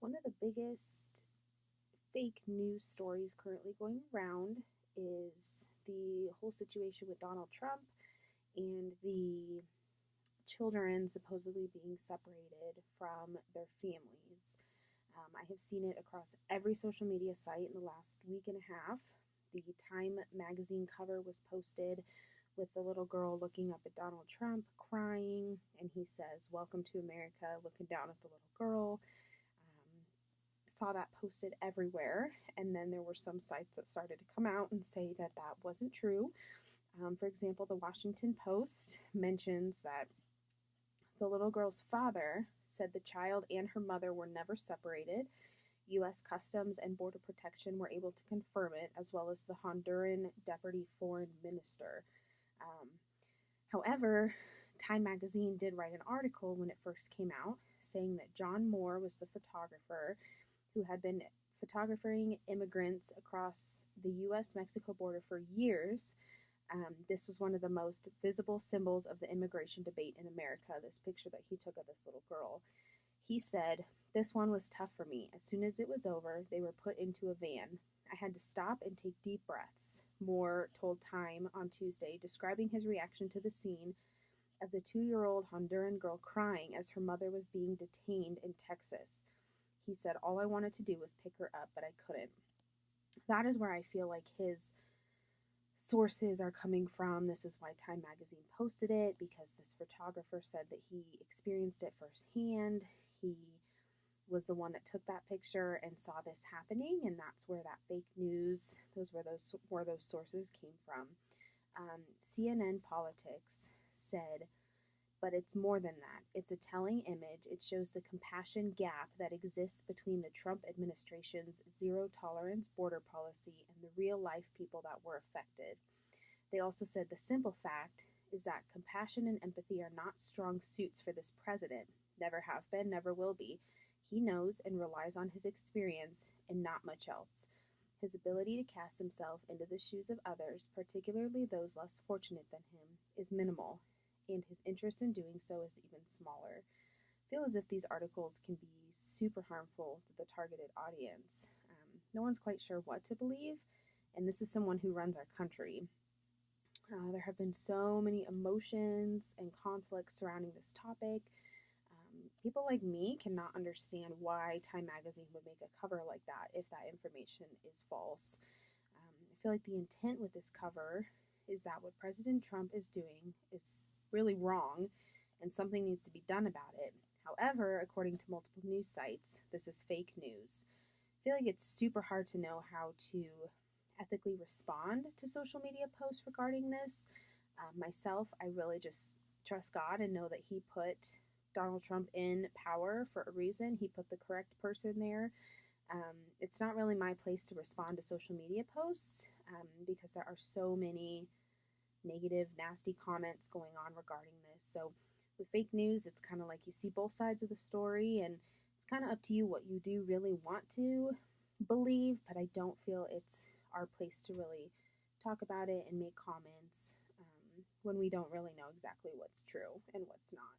One of the biggest fake news stories currently going around is the whole situation with Donald Trump and the children supposedly being separated from their families. I have seen it across every social media site in the last week and a half. The Time magazine cover was posted with the little girl looking up at Donald Trump, crying, and he says, "Welcome to America," looking down at the little girl. Saw that posted everywhere, and then there were some sites that started to come out and say that that wasn't true. For example, the Washington Post mentions that the little girl's father said the child and her mother were never separated. U.S. Customs and Border Protection were able to confirm it, as well as the Honduran Deputy Foreign Minister. Um, However, Time magazine did write an article when it first came out saying that John Moore was the photographer who had been photographing immigrants across the US Mexico border for years. This was one of the most visible symbols of the immigration debate in America, this picture that he took of this little girl. He said, "This one was tough for me. As soon as it was over, they were put into a van. I had to stop and take deep breaths," Moore told Time on Tuesday, describing his reaction to the scene of the 2-year-old Honduran girl crying as her mother was being detained in Texas. He said, "All I wanted to do was pick her up, but I couldn't." That is where I feel like his sources are coming from. This is why Time magazine posted it, because this photographer said that he experienced it firsthand. He was the one that took that picture and saw this happening, and that's where that fake news, where those sources came from. CNN Politics said, "But it's more than that. It's a telling image. It shows the compassion gap that exists between the Trump administration's zero-tolerance border policy and the real-life people that were affected." They also said the simple fact is that compassion and empathy are not strong suits for this president. Never have been, never will be. He knows and relies on his experience and not much else. His ability to cast himself into the shoes of others, particularly those less fortunate than him, is minimal, and his interest in doing so is even smaller. I feel as if these articles can be super harmful to the targeted audience. No one's quite sure what to believe, and this is someone who runs our country. There have been so many emotions and conflicts surrounding this topic. People like me cannot understand why Time magazine would make a cover like that if that information is false. I feel like the intent with this cover is that what President Trump is doing is really wrong and something needs to be done about it. However, according to multiple news sites, this is fake news. I feel like it's super hard to know how to ethically respond to social media posts regarding this. Myself, I really just trust God and know that He put Donald Trump in power for a reason. He put the correct person there. It's not really my place to respond to social media posts because there are so many negative, nasty comments going on regarding this. So with fake news, it's kind of like you see both sides of the story, and it's kind of up to you what you do really want to believe, but I don't feel it's our place to really talk about it and make comments when we don't really know exactly what's true and what's not.